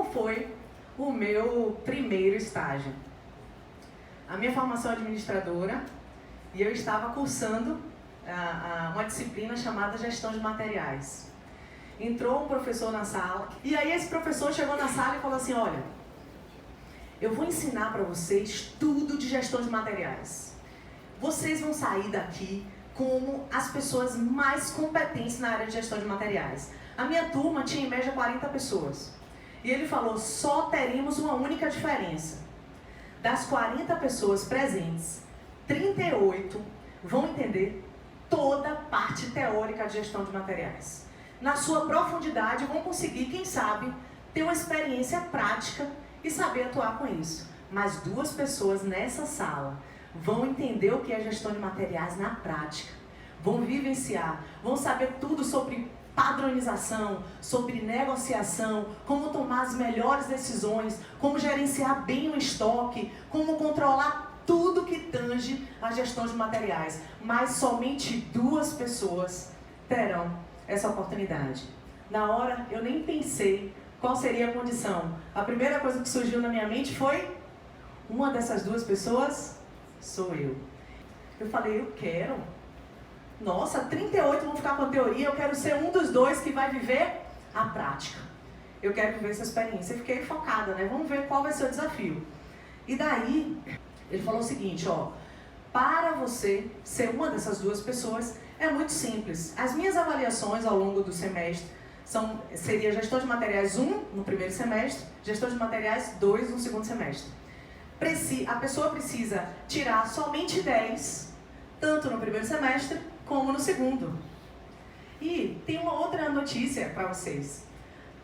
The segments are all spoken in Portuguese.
como foi o meu primeiro estágio. A minha formação é administradora e eu estava cursando uma disciplina chamada Gestão de Materiais. Entrou um professor na sala e aí esse professor chegou na sala e falou assim, olha, eu vou ensinar para vocês tudo de gestão de materiais. Vocês vão sair daqui como as pessoas mais competentes na área de gestão de materiais. A minha turma tinha em média 40 pessoas. E ele falou, só teremos uma única diferença. Das 40 pessoas presentes, 38 vão entender toda a parte teórica de gestão de materiais. Na sua profundidade, vão conseguir, quem sabe, ter uma experiência prática e saber atuar com isso. Mas 2 pessoas nessa sala vão entender o que é gestão de materiais na prática. Vão vivenciar, vão saber tudo sobre padronização, sobre negociação, como tomar as melhores decisões, como gerenciar bem o estoque, como controlar tudo que tange a gestão de materiais. Mas somente 2 pessoas terão essa oportunidade. Na hora, eu nem pensei qual seria a condição. A primeira coisa que surgiu na minha mente foi, uma dessas 2 pessoas sou eu. Eu falei, eu quero. Nossa, 38 vão ficar com a teoria, eu quero ser um dos 2 que vai viver a prática. Eu quero viver essa experiência. Eu fiquei focada, né? Vamos ver qual vai ser o desafio. E daí, ele falou o seguinte, ó, para você ser uma dessas 2 pessoas, é muito simples. As minhas avaliações ao longo do semestre seria gestão de materiais 1 no primeiro semestre, gestão de materiais 2 no segundo semestre. A pessoa precisa tirar somente 10, tanto no primeiro semestre como no segundo. E tem uma outra notícia para vocês.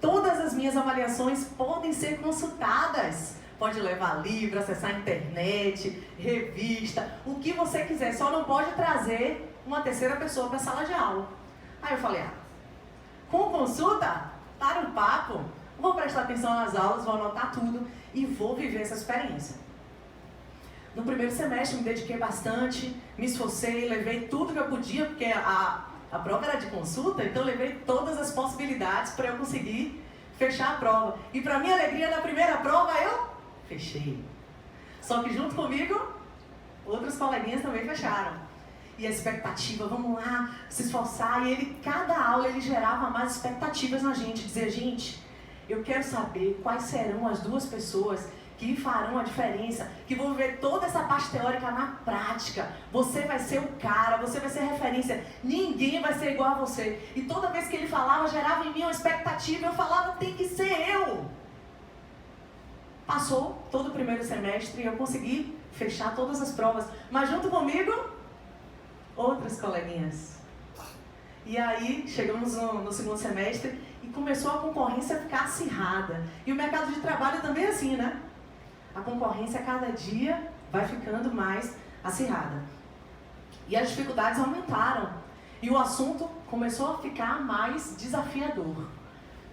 Todas as minhas avaliações podem ser consultadas. Pode levar livro, acessar a internet, revista, o que você quiser. Só não pode trazer uma terceira pessoa para a sala de aula. Aí eu falei, com consulta, para um papo, vou prestar atenção nas aulas, vou anotar tudo e vou viver essa experiência. No primeiro semestre me dediquei bastante, me esforcei, levei tudo que eu podia, porque a prova era de consulta, então eu levei todas as possibilidades para eu conseguir fechar a prova. E para minha alegria, na primeira prova eu fechei. Só que junto comigo, outros coleguinhas também fecharam. E a expectativa, vamos lá, se esforçar. E cada aula ele gerava mais expectativas na gente. Dizia, gente, eu quero saber quais serão as 2 pessoas que farão a diferença, que vão ver toda essa parte teórica na prática. Você vai ser o cara, você vai ser referência. Ninguém vai ser igual a você. E toda vez que ele falava, gerava em mim uma expectativa. Eu falava, tem que ser eu. Passou todo o primeiro semestre e eu consegui fechar todas as provas. Mas junto comigo, outras coleguinhas. E aí, chegamos no segundo semestre e começou a concorrência a ficar acirrada. E o mercado de trabalho também é assim, né? A concorrência a cada dia vai ficando mais acirrada. E as dificuldades aumentaram. E o assunto começou a ficar mais desafiador.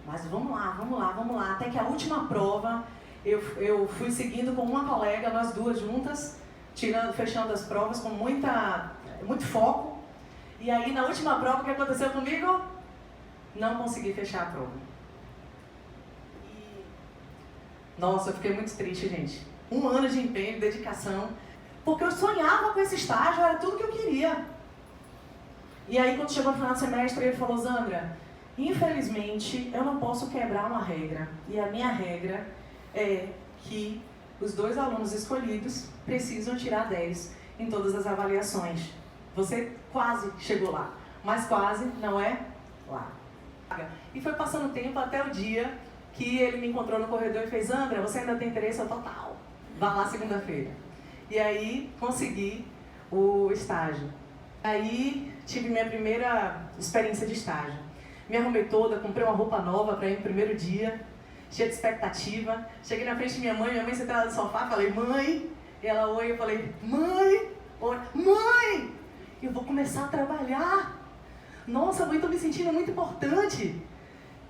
Mas vamos lá, vamos lá, vamos lá. Até que a última prova, eu fui seguindo com uma colega, nós 2 juntas, fechando as provas com muito foco. E aí, na última prova, o que aconteceu comigo? Não consegui fechar a prova. Nossa, eu fiquei muito triste, gente. 1 ano de empenho, de dedicação. Porque eu sonhava com esse estágio, era tudo que eu queria. E aí, quando chegou no final do semestre, ele falou, Zandra, infelizmente, eu não posso quebrar uma regra. E a minha regra é que os 2 alunos escolhidos precisam tirar 10 em todas as avaliações. Você quase chegou lá, mas quase não é lá. E foi passando o tempo até o dia que ele me encontrou no corredor e fez, Andra, você ainda tem interesse? Eu, total. Vá lá segunda-feira. E aí, consegui o estágio. Aí, tive minha primeira experiência de estágio. Me arrumei toda, comprei uma roupa nova para ir no primeiro dia, cheia de expectativa. Cheguei na frente de minha mãe sentada no sofá, falei, mãe. E ela, oi, eu falei, mãe, oi, mãe, eu vou começar a trabalhar. Nossa, mãe, estou me sentindo muito importante.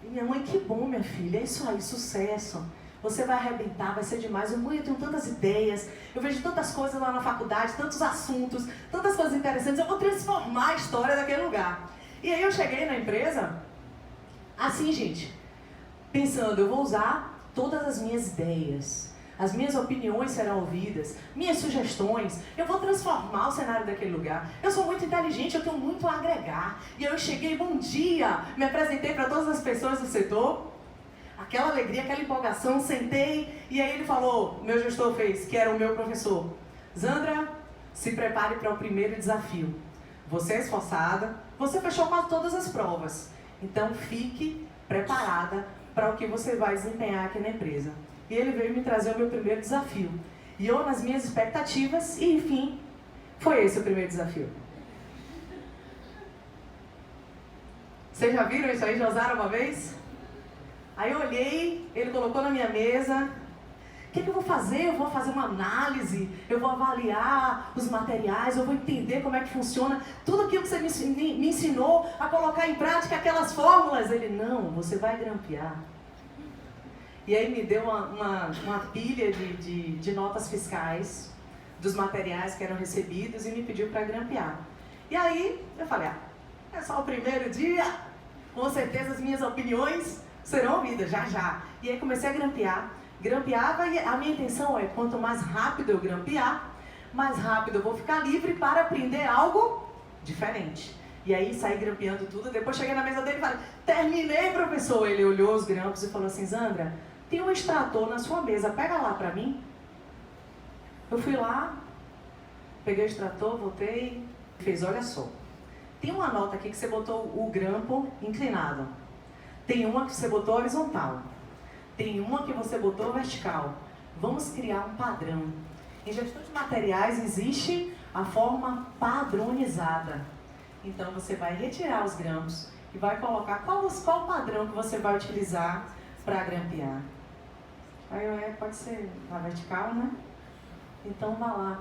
E minha mãe, que bom, minha filha, é isso aí, sucesso. Você vai arrebentar, vai ser demais. Mãe, eu tenho tantas ideias, eu vejo tantas coisas lá na faculdade, tantos assuntos, tantas coisas interessantes, eu vou transformar a história daquele lugar. E aí eu cheguei na empresa, assim, gente, pensando, eu vou usar todas as minhas ideias, as minhas opiniões serão ouvidas, minhas sugestões, eu vou transformar o cenário daquele lugar. Eu sou muito inteligente, eu tenho muito a agregar. E eu cheguei, bom dia, me apresentei para todas as pessoas do setor, aquela alegria, aquela empolgação, sentei, e aí ele falou, o meu gestor fez, que era o meu professor, Zandra, se prepare para o primeiro desafio. Você é esforçada, você fechou quase todas as provas, então fique preparada para o que você vai desempenhar aqui na empresa. E ele veio me trazer o meu primeiro desafio. E eu, nas minhas expectativas, e enfim, foi esse o primeiro desafio. Vocês já viram isso aí? Já usaram uma vez? Aí eu olhei, ele colocou na minha mesa. O que eu vou fazer? Eu vou fazer uma análise, eu vou avaliar os materiais, eu vou entender como é que funciona. Tudo aquilo que você me ensinou a colocar em prática, aquelas fórmulas. Ele, não, você vai grampear. E aí me deu uma pilha de notas fiscais dos materiais que eram recebidos e me pediu para grampear. E aí eu falei, é só o primeiro dia, com certeza as minhas opiniões serão ouvidas, já. E aí comecei a grampear. Grampeava e a minha intenção é, quanto mais rápido eu grampear, mais rápido eu vou ficar livre para aprender algo diferente. E aí saí grampeando tudo, depois cheguei na mesa dele e falei, terminei, professor. Ele olhou os grampos e falou assim, Zandra, tem um extrator na sua mesa, pega lá para mim. Eu fui lá, peguei o extrator, voltei, fez, olha só, tem uma nota aqui que você botou o grampo inclinado, tem uma que você botou horizontal, tem uma que você botou vertical. Vamos criar um padrão. Em gestão de materiais existe a forma padronizada. Então você vai retirar os grampos e vai colocar qual o padrão que você vai utilizar para grampear. Aí pode ser na vertical, né? Então vá lá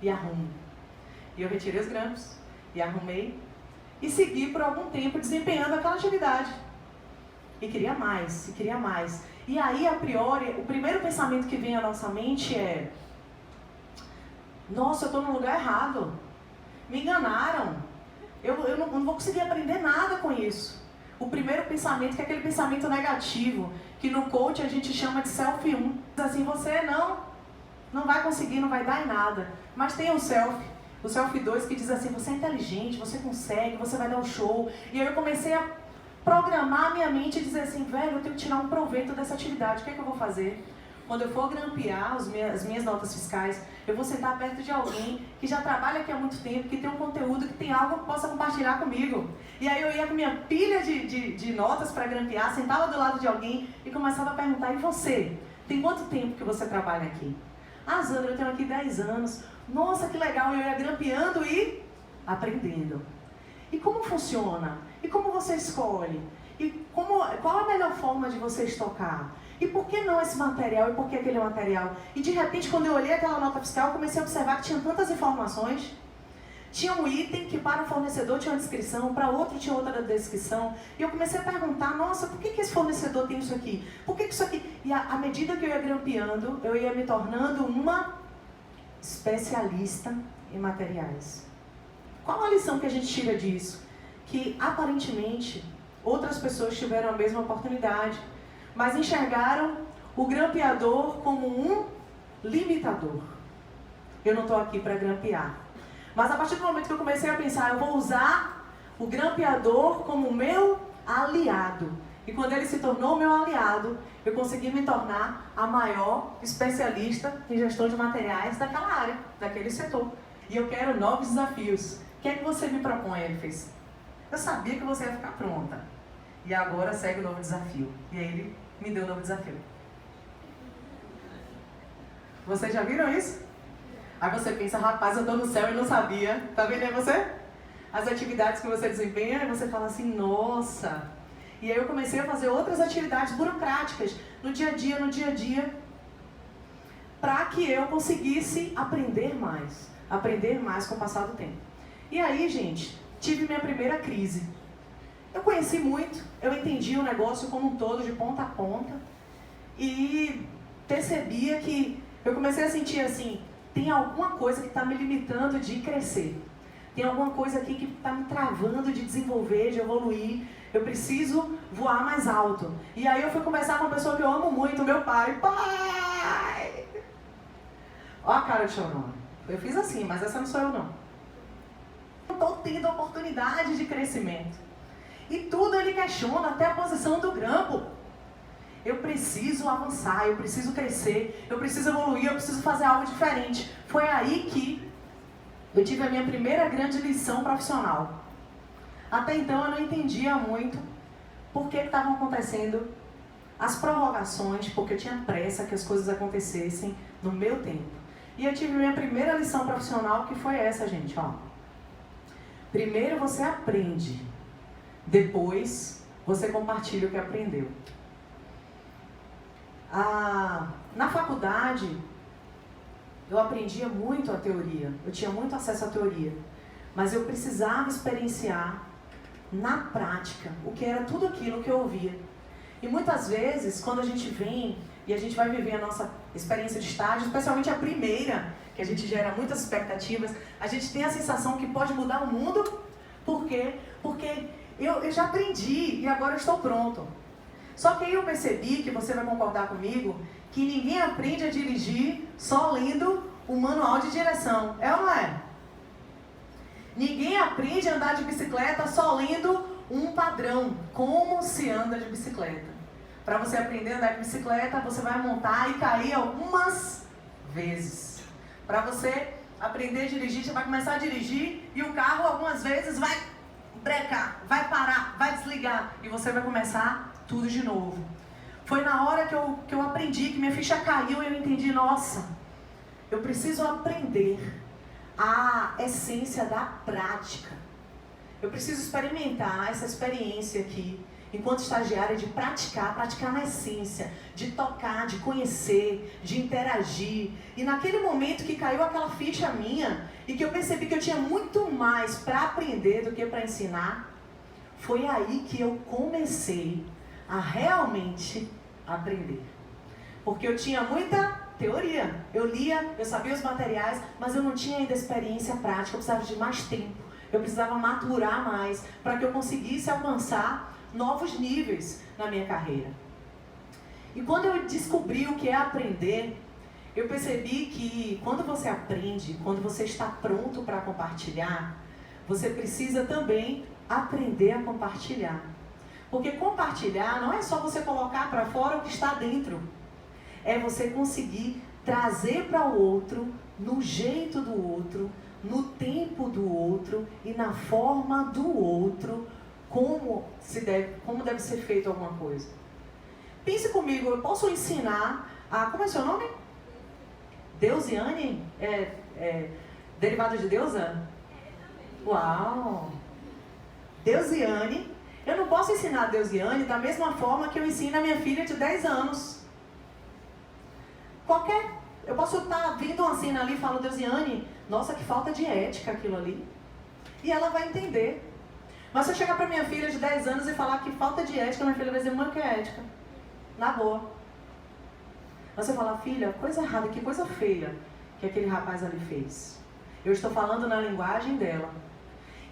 e arrume. E eu retirei os grampos e arrumei e segui por algum tempo desempenhando aquela atividade. E queria mais, e queria mais. E aí, a priori, o primeiro pensamento que vem à nossa mente é, nossa, eu estou no lugar errado, me enganaram, eu não vou conseguir aprender nada com isso. O primeiro pensamento, que é aquele pensamento negativo, que no coach a gente chama de self 1. Diz assim, você não vai conseguir, não vai dar em nada. Mas tem o self 2, que diz assim, você é inteligente, você consegue, você vai dar um show. E aí eu comecei a programar a minha mente e dizer assim, velho, eu tenho que tirar um proveito dessa atividade, o que é que eu vou fazer? Quando eu for grampear as minhas notas fiscais, eu vou sentar perto de alguém que já trabalha aqui há muito tempo, que tem um conteúdo, que tem algo que possa compartilhar comigo. E aí eu ia com minha pilha de notas para grampear, sentava do lado de alguém e começava a perguntar, e você? Tem quanto tempo que você trabalha aqui? Ah, Zandra, eu tenho aqui 10 anos. Nossa, que legal, eu ia grampeando e aprendendo. E como funciona? E como você escolhe? E qual a melhor forma de você estocar? E por que não esse material? E por que aquele material? E de repente, quando eu olhei aquela nota fiscal, eu comecei a observar que tinha tantas informações. Tinha um item que para o fornecedor tinha uma descrição, para outro tinha outra descrição. E eu comecei a perguntar, nossa, por que esse fornecedor tem isso aqui? Por que isso aqui? E à medida que eu ia grampeando, eu ia me tornando uma especialista em materiais. Qual a lição que a gente tira disso? Que aparentemente outras pessoas tiveram a mesma oportunidade, mas enxergaram o grampeador como um limitador. Eu não estou aqui para grampear. Mas a partir do momento que eu comecei a pensar, eu vou usar o grampeador como meu aliado. E quando ele se tornou meu aliado, eu consegui me tornar a maior especialista em gestão de materiais daquela área, daquele setor. E eu quero novos desafios. O que é que você me propõe? Ele fez. Eu sabia que você ia ficar pronta. E agora segue o novo desafio. E aí ele me deu um novo desafio. Vocês já viram isso? Aí você pensa, rapaz, eu estou no céu e não sabia. Tá vendo aí você? As atividades que você desempenha, e você fala assim, nossa. E aí eu comecei a fazer outras atividades burocráticas no dia a dia, para que eu conseguisse aprender mais com o passar do tempo. E aí, gente, tive minha primeira crise. Eu conheci muito, eu entendi o negócio como um todo, de ponta a ponta, e percebia que eu comecei a sentir assim, tem alguma coisa que está me limitando de crescer. Tem alguma coisa aqui que está me travando de desenvolver, de evoluir. Eu preciso voar mais alto. E aí eu fui conversar com uma pessoa que eu amo muito, meu pai. Pai! Olha a cara de chorona. Eu fiz assim, mas essa não sou eu não. Eu estou tendo oportunidade de crescimento. E tudo ele questiona, até a posição do grampo. Eu preciso avançar, eu preciso crescer, eu preciso evoluir, eu preciso fazer algo diferente. Foi aí que eu tive a minha primeira grande lição profissional. Até então eu não entendia muito por que estavam acontecendo as prorrogações, porque eu tinha pressa que as coisas acontecessem no meu tempo. E eu tive a minha primeira lição profissional, que foi essa, gente, ó. Primeiro você aprende, depois você compartilha o que aprendeu. Na faculdade, eu aprendia muito a teoria, eu tinha muito acesso à teoria, mas eu precisava experienciar na prática o que era tudo aquilo que eu ouvia. E muitas vezes, quando a gente vem e a gente vai viver a nossa experiência de estágio, especialmente a primeira, que a gente gera muitas expectativas, a gente tem a sensação que pode mudar o mundo. Por quê? Porque eu já aprendi e agora eu estou pronto. Só que aí eu percebi, que você vai concordar comigo, que ninguém aprende a dirigir só lendo o manual de direção. É ou não é? Ninguém aprende a andar de bicicleta só lendo um padrão, como se anda de bicicleta. Para você aprender a andar de bicicleta, você vai montar e cair algumas vezes. Para você aprender a dirigir, você vai começar a dirigir e o carro algumas vezes vai brecar, vai parar, vai desligar e você vai começar tudo de novo. Foi na hora que eu aprendi, que minha ficha caiu e eu entendi, nossa, eu preciso aprender a essência da prática. Eu preciso experimentar essa experiência aqui, enquanto estagiária, de praticar na essência, de tocar, de conhecer, de interagir. E naquele momento que caiu aquela ficha minha, e que eu percebi que eu tinha muito mais para aprender do que para ensinar, foi aí que eu comecei a realmente aprender. Porque eu tinha muita teoria, eu lia, eu sabia os materiais, mas eu não tinha ainda experiência prática, eu precisava de mais tempo, eu precisava maturar mais, para que eu conseguisse alcançar novos níveis na minha carreira. E quando eu descobri o que é aprender, eu percebi que quando você aprende, quando você está pronto para compartilhar, você precisa também aprender a compartilhar. Porque compartilhar não é só você colocar para fora o que está dentro. É você conseguir trazer para o outro, no jeito do outro, no tempo do outro e na forma do outro, como deve ser feito alguma coisa. Pense comigo, eu posso ensinar a... Como é seu nome? Deusiane? Derivado de deusa? Uau! Deusiane. Eu não posso ensinar a Deusiane da mesma forma que eu ensino a minha filha de 10 anos. Eu posso estar vindo uma cena ali e falo, Deusiane, nossa, que falta de ética aquilo ali. E ela vai entender. Mas se eu chegar para minha filha de 10 anos e falar que falta de ética, minha filha vai dizer, mãe, que é ética? Na boa. Mas se eu falar, filha, coisa errada, que coisa feia que aquele rapaz ali fez. Eu estou falando na linguagem dela.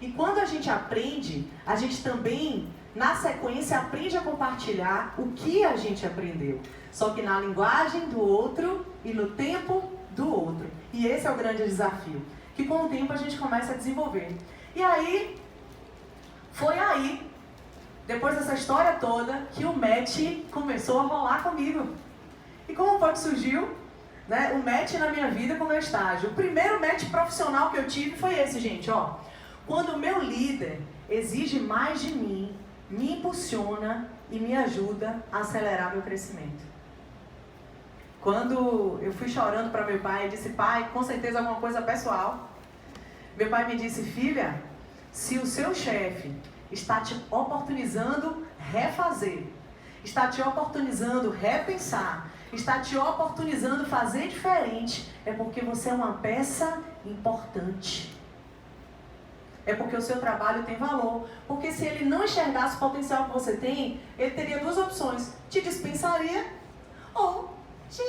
E quando a gente aprende, a gente também, na sequência, aprende a compartilhar o que a gente aprendeu. Só que na linguagem do outro e no tempo do outro. E esse é o grande desafio, que com o tempo a gente começa a desenvolver. E aí, foi aí, depois dessa história toda, que o match começou a rolar comigo. E como foi que surgiu, né, o match na minha vida com o meu estágio? O primeiro match profissional que eu tive foi esse, gente, ó. Quando o meu líder exige mais de mim, me impulsiona e me ajuda a acelerar meu crescimento. Quando eu fui chorando para meu pai e disse, pai, com certeza alguma coisa pessoal. Meu pai me disse, filha, se o seu chefe está te oportunizando refazer, está te oportunizando repensar, está te oportunizando fazer diferente, é porque você é uma peça importante. É porque o seu trabalho tem valor. Porque se ele não enxergasse o potencial que você tem, ele teria duas opções. Te dispensaria ou te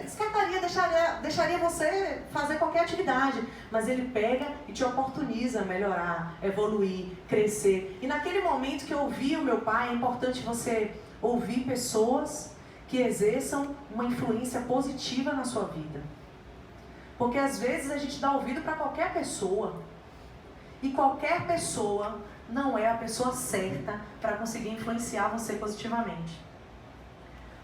descartaria, deixaria deixaria você fazer qualquer atividade, mas ele pega e te oportuniza a melhorar, evoluir, crescer. E naquele momento que eu ouvi o meu pai, é importante você ouvir pessoas que exerçam uma influência positiva na sua vida. Porque às vezes a gente dá ouvido para qualquer pessoa, e qualquer pessoa não é a pessoa certa para conseguir influenciar você positivamente.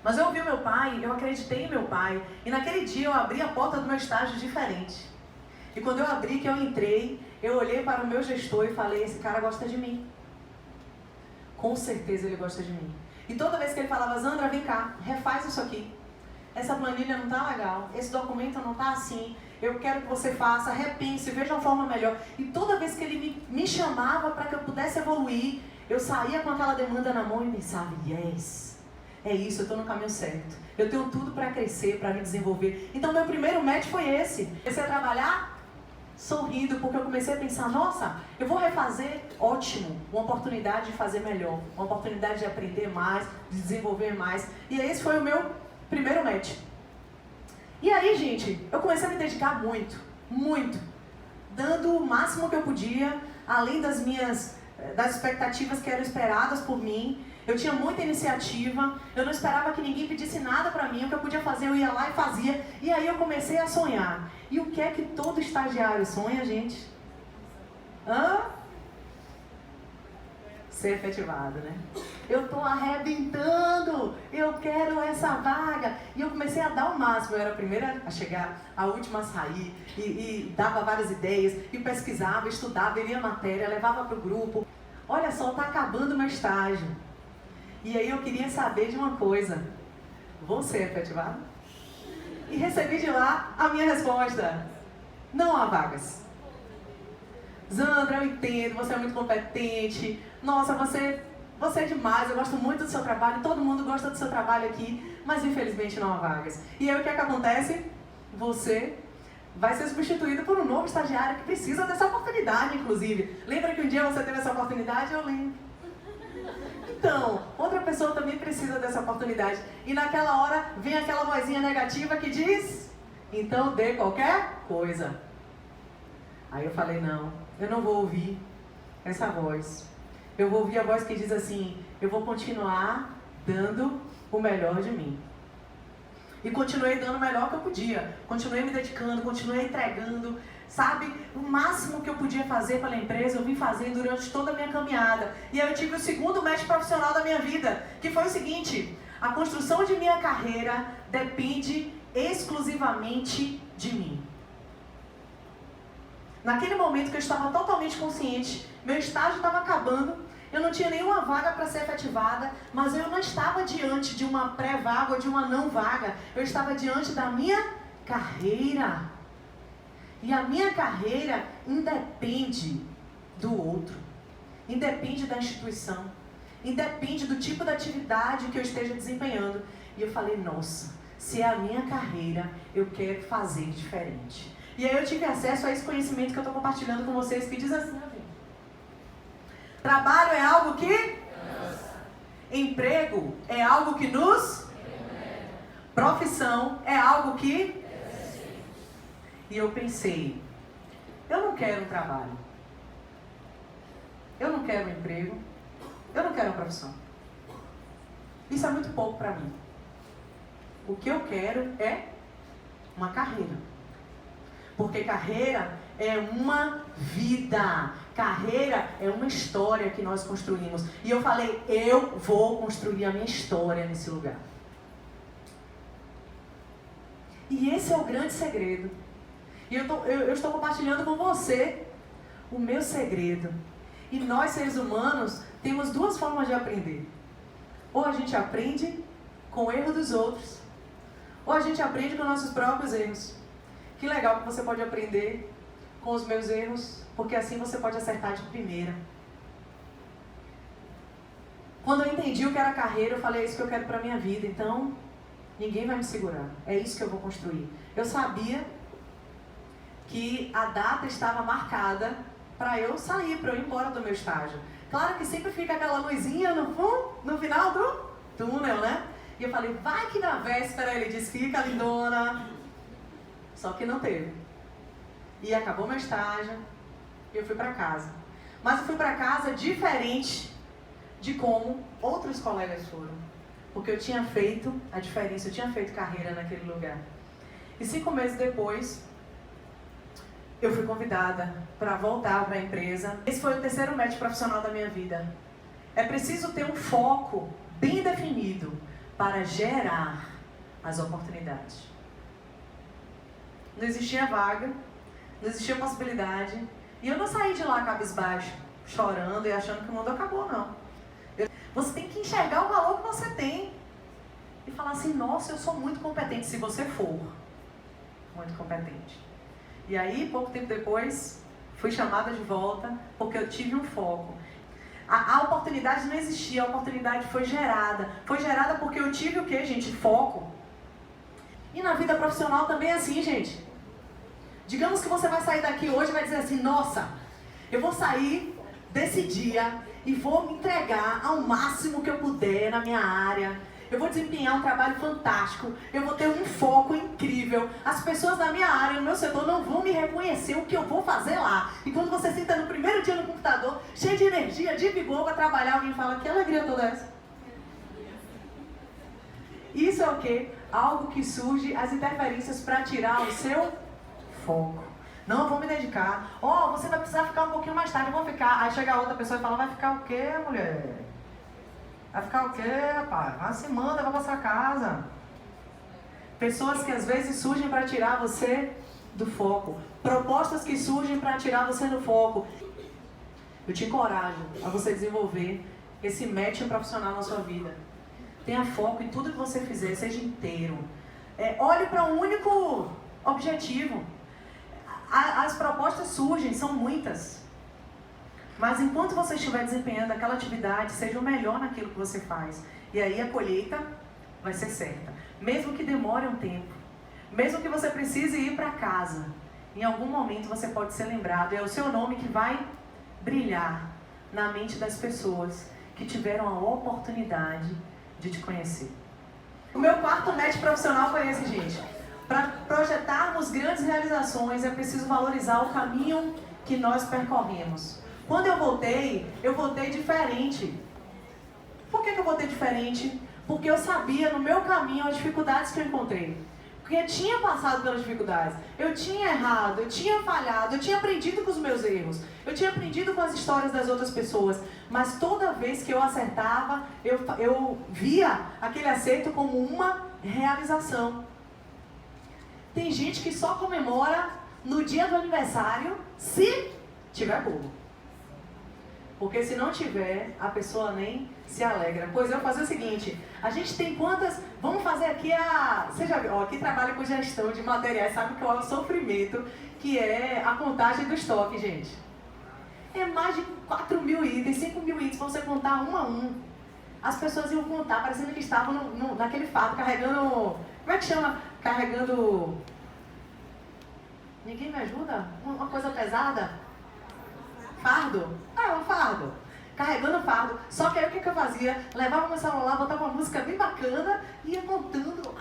Mas eu ouvi o meu pai, eu acreditei em meu pai, e naquele dia eu abri a porta do meu estágio diferente. E quando eu abri, que eu entrei, eu olhei para o meu gestor e falei, esse cara gosta de mim. Com certeza ele gosta de mim. E toda vez que ele falava, Zandra, vem cá, refaz isso aqui. Essa planilha não está legal, esse documento não está assim, eu quero que você faça, repense, veja uma forma melhor. E toda vez que ele me chamava para que eu pudesse evoluir, eu saía com aquela demanda na mão e pensava, yes, é isso, eu estou no caminho certo. Eu tenho tudo para crescer, para me desenvolver. Então meu primeiro match foi esse. Comecei a trabalhar sorrindo, porque eu comecei a pensar, nossa, eu vou refazer, ótimo, uma oportunidade de fazer melhor, uma oportunidade de aprender mais, de desenvolver mais. E esse foi o meu primeiro match. E aí, gente, eu comecei a me dedicar muito, dando o máximo que eu podia, além das expectativas que eram esperadas por mim. Eu tinha muita iniciativa, eu não esperava que ninguém pedisse nada pra mim, o que eu podia fazer eu ia lá e fazia. E aí eu comecei a sonhar. E o que é que todo estagiário sonha, gente? Ser efetivado, né? Eu tô arrebentando, eu quero essa vaga. E eu comecei a dar o máximo, eu era a primeira a chegar, a última a sair, e dava várias ideias, e pesquisava, estudava, lia matéria, levava pro grupo. Olha só, tá acabando o meu estágio. E aí eu queria saber de uma coisa, você é efetivado? E recebi de lá a minha resposta, não há vagas. Zandra, eu entendo, você é muito competente, nossa, você é demais, eu gosto muito do seu trabalho, todo mundo gosta do seu trabalho aqui, mas infelizmente não há vagas. E aí o que é que acontece? Você vai ser substituído por um novo estagiário que precisa dessa oportunidade, inclusive. Lembra que um dia você teve essa oportunidade? Eu lembro. Então, outra pessoa também precisa dessa oportunidade. E naquela hora vem aquela vozinha negativa que diz, então dê qualquer coisa. Aí eu falei, não, eu não vou ouvir essa voz. Eu vou ouvir a voz que diz assim, eu vou continuar dando o melhor de mim. E continuei dando o melhor que eu podia. Continuei me dedicando, continuei entregando, sabe? O máximo que eu podia fazer pela empresa, eu vim fazendo durante toda a minha caminhada. E aí eu tive o segundo match profissional da minha vida, que foi o seguinte, a construção de minha carreira depende exclusivamente de mim. Naquele momento que eu estava totalmente consciente, meu estágio estava acabando, eu não tinha nenhuma vaga para ser efetivada, mas eu não estava diante de uma pré-vaga ou de uma não vaga, eu estava diante da minha carreira. E a minha carreira independe do outro, independe da instituição, independe do tipo de atividade que eu esteja desempenhando. E eu falei, nossa, se é a minha carreira, eu quero fazer diferente. E aí eu tive acesso a esse conhecimento que eu estou compartilhando com vocês, que diz assim, trabalho é algo que... Emprego é algo que nos... Profissão é algo que... E eu pensei, eu não quero um trabalho, eu não quero um emprego, eu não quero uma profissão. Isso é muito pouco para mim. O que eu quero é uma carreira. Porque carreira é uma vida, carreira é uma história que nós construímos. E eu falei, eu vou construir a minha história nesse lugar. E esse é o grande segredo. E eu estou compartilhando com você o meu segredo. E nós, seres humanos, temos duas formas de aprender. Ou a gente aprende com o erro dos outros, ou a gente aprende com nossos próprios erros. Que legal que você pode aprender com os meus erros, porque assim você pode acertar de primeira. Quando eu entendi o que era carreira, eu falei, é isso que eu quero para a minha vida, então ninguém vai me segurar, é isso que eu vou construir. Eu sabia que a data estava marcada para eu sair, para eu ir embora do meu estágio. Claro que sempre fica aquela luzinha no final do túnel, né? E eu falei, vai que na véspera ele diz, fica lindona, Só que não teve. E acabou meu estágio e eu fui para casa. Mas eu fui para casa diferente de como outros colegas foram. Porque eu tinha feito a diferença, eu tinha feito carreira naquele lugar. E 5 meses depois, eu fui convidada para voltar para a empresa. Esse foi o 3º match profissional da minha vida. É preciso ter um foco bem definido para gerar as oportunidades. Não existia vaga, não existia possibilidade. E eu não saí de lá cabisbaixo, chorando e achando que o mundo acabou, não. Você tem que enxergar o valor que você tem. E falar assim, nossa, eu sou muito competente, se você for muito competente. E aí, pouco tempo depois, fui chamada de volta, porque eu tive um foco. A oportunidade não existia, a oportunidade foi gerada. Foi gerada porque eu tive o quê, gente? Foco. E na vida profissional também é assim, gente. Digamos que você vai sair daqui hoje e vai dizer assim, nossa, eu vou sair desse dia e vou me entregar ao máximo que eu puder na minha área. Eu vou desempenhar um trabalho fantástico, eu vou ter um foco incrível. As pessoas da minha área, no meu setor, não vão me reconhecer o que eu vou fazer lá. E quando você senta no primeiro dia no computador, cheio de energia, de vigor para trabalhar, alguém fala, que alegria toda essa? Isso é o quê? Algo que surge, as interferências para tirar o seu foco. Não, eu vou me dedicar. Você vai precisar ficar um pouquinho mais tarde, eu vou ficar. Aí chega a outra pessoa e fala, vai ficar o quê, mulher? Vai ficar o quê, rapaz? Vai se manda, vai pra sua casa. Pessoas que às vezes surgem para tirar você do foco. Propostas que surgem para tirar você do foco. Eu te encorajo a você desenvolver esse match profissional na sua vida. Tenha foco em tudo que você fizer, seja inteiro. Olhe para um único objetivo. As propostas surgem, são muitas. Mas enquanto você estiver desempenhando aquela atividade, seja o melhor naquilo que você faz. E aí a colheita vai ser certa. Mesmo que demore um tempo. Mesmo que você precise ir para casa. Em algum momento você pode ser lembrado. É o seu nome que vai brilhar na mente das pessoas que tiveram a oportunidade de te conhecer. O meu 4º match profissional foi esse, gente. Para projetarmos grandes realizações, é preciso valorizar o caminho que nós percorremos. Quando eu voltei diferente. Por que eu voltei diferente? Porque eu sabia no meu caminho as dificuldades que eu encontrei. Porque eu tinha passado pelas dificuldades. Eu tinha errado, eu tinha falhado, eu tinha aprendido com os meus erros. Eu tinha aprendido com as histórias das outras pessoas. Mas toda vez que eu acertava, eu via aquele acerto como uma realização. Tem gente que só comemora no dia do aniversário se tiver bolo. Porque se não tiver, a pessoa nem se alegra. Pois eu vou fazer o seguinte, a gente tem quantas... Vamos fazer aqui você já viu, aqui trabalha com gestão de materiais, sabe qual é o sofrimento, que é a contagem do estoque, gente. É mais de 4.000 itens, 5.000 itens para você contar um a um. As pessoas iam contar, parecendo que estavam naquele fato, carregando... Como é que chama? Carregando... Ninguém me ajuda? Uma coisa pesada? Fardo? Um fardo. Carregando fardo. Só que aí o que eu fazia? Levava meu celular, botava uma música bem bacana e ia montando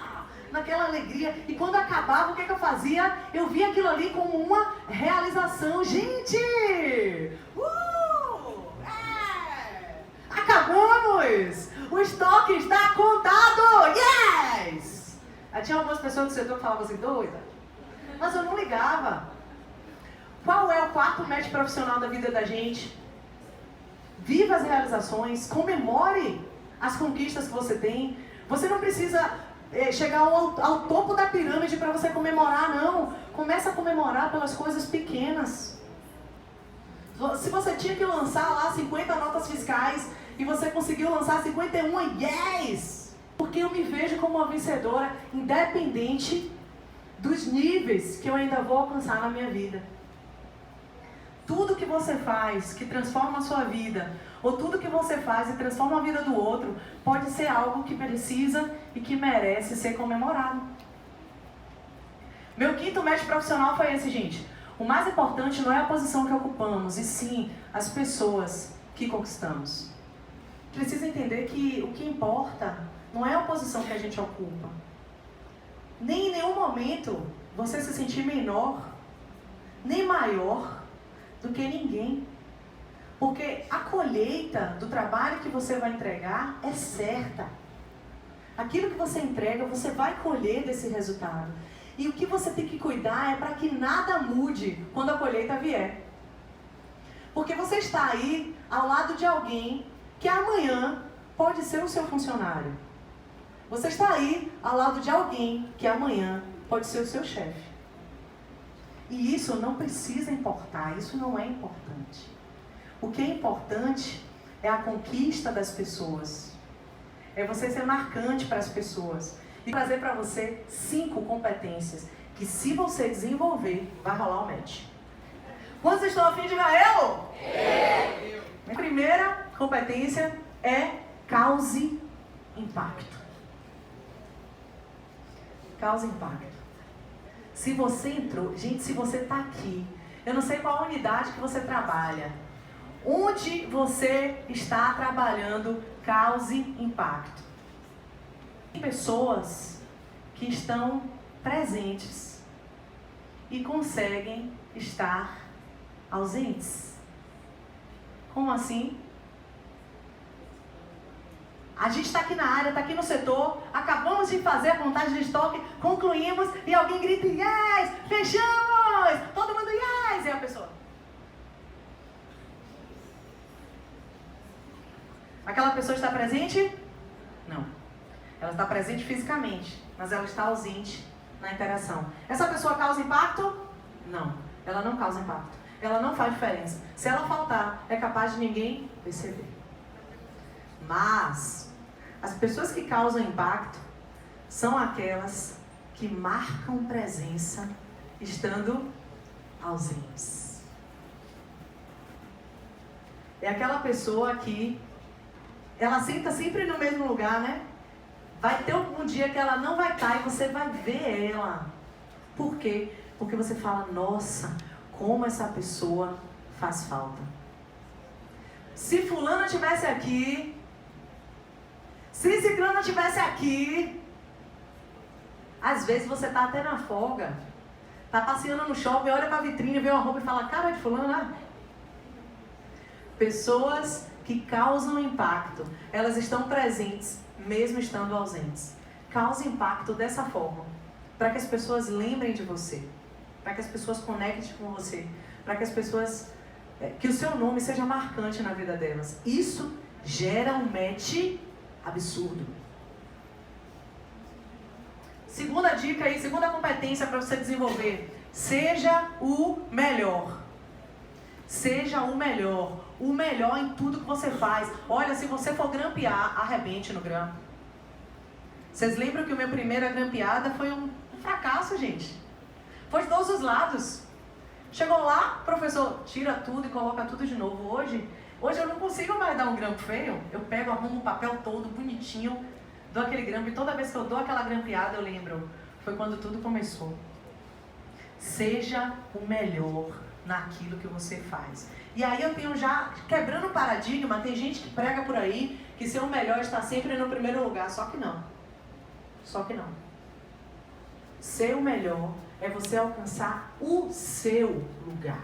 naquela alegria. E quando acabava, o que eu fazia? Eu via aquilo ali como uma realização. Gente! Acabamos! O estoque está contado! Yes! Aí tinha algumas pessoas do setor que falavam assim, doida. Mas eu não ligava. Qual é o 4º match profissional da vida da gente? Viva as realizações, comemore as conquistas que você tem. Você não precisa chegar ao topo da pirâmide para você comemorar, não. Começa a comemorar pelas coisas pequenas. Se você tinha que lançar lá 50 notas fiscais e você conseguiu lançar 51, yes! Porque eu me vejo como uma vencedora, independente dos níveis que eu ainda vou alcançar na minha vida. Tudo que você faz que transforma a sua vida, ou tudo que você faz e transforma a vida do outro, pode ser algo que precisa e que merece ser comemorado. Meu 5º match profissional foi esse, gente. O mais importante não é a posição que ocupamos, e sim as pessoas que conquistamos. Precisa entender que o que importa não é a posição que a gente ocupa. Nem em nenhum momento você se sentir menor, nem maior do que ninguém. Porque a colheita do trabalho que você vai entregar é certa. Aquilo que você entrega, você vai colher desse resultado. E o que você tem que cuidar é para que nada mude quando a colheita vier. Porque você está aí ao lado de alguém que amanhã pode ser o seu funcionário. Você está aí ao lado de alguém que amanhã pode ser o seu chefe. E isso não precisa importar, isso não é importante. O que é importante é a conquista das pessoas. É você ser marcante para as pessoas. E trazer para você 5 competências que, se você desenvolver, vai rolar o match. Quantos estão a fim de ganhar? Eu! A primeira competência é cause impacto. Cause impacto. Se você entrou, gente, se você está aqui, eu não sei qual unidade que você trabalha, onde você está trabalhando, cause impacto. Tem pessoas que estão presentes e conseguem estar ausentes. Como assim? A gente está aqui na área, está aqui no setor, acabamos de fazer a contagem de estoque, concluímos e alguém grita, yes, fechamos! Todo mundo, yes! E a pessoa? Aquela pessoa está presente? Não. Ela está presente fisicamente, mas ela está ausente na interação. Essa pessoa causa impacto? Não. Ela não causa impacto. Ela não faz diferença. Se ela faltar, é capaz de ninguém perceber. Mas as pessoas que causam impacto são aquelas que marcam presença estando ausentes. É aquela pessoa que ela senta sempre no mesmo lugar, né? Vai ter um dia que ela não vai estar e você vai ver ela. Por quê? Porque você fala, nossa, como essa pessoa faz falta. Se fulana estivesse aqui, se ciclana estivesse aqui, às vezes você tá até na folga, tá passeando no shopping, olha pra vitrine, vê uma roupa e fala, cara de fulana. Pessoas que causam impacto, elas estão presentes, mesmo estando ausentes. Causa impacto dessa forma, para que as pessoas lembrem de você, para que as pessoas conectem com você, para que as pessoas, que o seu nome seja marcante na vida delas. Isso gera um match absurdo. Segunda dica aí, segunda competência para você desenvolver, seja o melhor. Seja o melhor em tudo que você faz. Olha, se você for grampear, arrebente no grampo. Vocês lembram que a minha primeira grampeada foi um fracasso, gente? Foi de todos os lados. Chegou lá, professor, tira tudo e coloca tudo de novo. Hoje eu não consigo mais dar um grampo feio. Eu pego, arrumo o papel todo, bonitinho, dou aquele grampo. E toda vez que eu dou aquela grampeada, eu lembro, foi quando tudo começou. Seja o melhor naquilo que você faz. E aí eu tenho já, quebrando o paradigma, tem gente que prega por aí que ser o melhor está sempre no primeiro lugar, só que não. Só que não. Ser o melhor é você alcançar o seu lugar.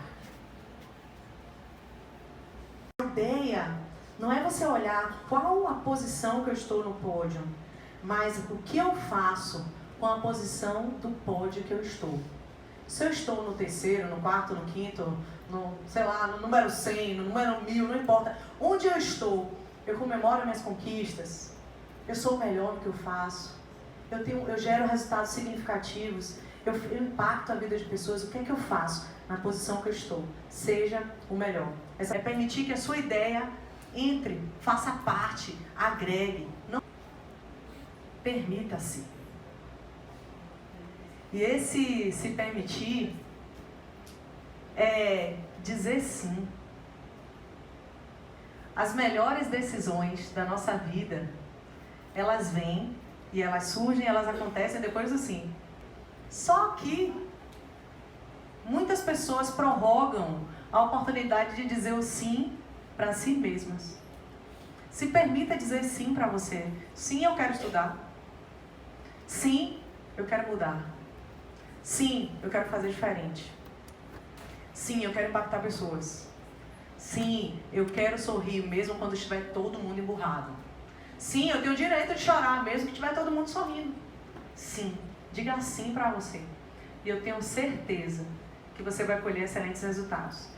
A ideia não é você olhar qual a posição que eu estou no pódio, mas o que eu faço com a posição do pódio que eu estou. Se eu estou no terceiro, no quarto, no quinto, no, sei lá, no número 100, no número 1000, não importa. Onde eu estou, eu comemoro minhas conquistas, eu sou o melhor no que eu faço, eu gero resultados significativos, eu impacto a vida de pessoas. O que é que eu faço na posição que eu estou? Seja o melhor. É permitir que a sua ideia entre, faça parte, agregue. Não permita-se. E esse se permitir é dizer sim. As melhores decisões da nossa vida, elas vêm e elas surgem, elas acontecem depois do sim. Só que muitas pessoas prorrogam a oportunidade de dizer o sim para si mesmas. Se permita dizer sim para você. Sim, eu quero estudar. Sim, eu quero mudar. Sim, eu quero fazer diferente. Sim, eu quero impactar pessoas. Sim, eu quero sorrir mesmo quando estiver todo mundo emburrado. Sim, eu tenho o direito de chorar mesmo que estiver todo mundo sorrindo. Sim, diga sim para você. E eu tenho certeza que você vai colher excelentes resultados.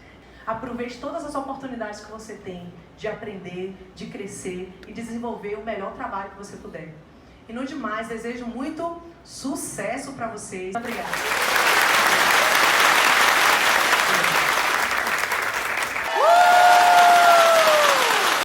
Aproveite todas as oportunidades que você tem de aprender, de crescer e desenvolver o melhor trabalho que você puder. E no demais, desejo muito sucesso para vocês. Obrigada.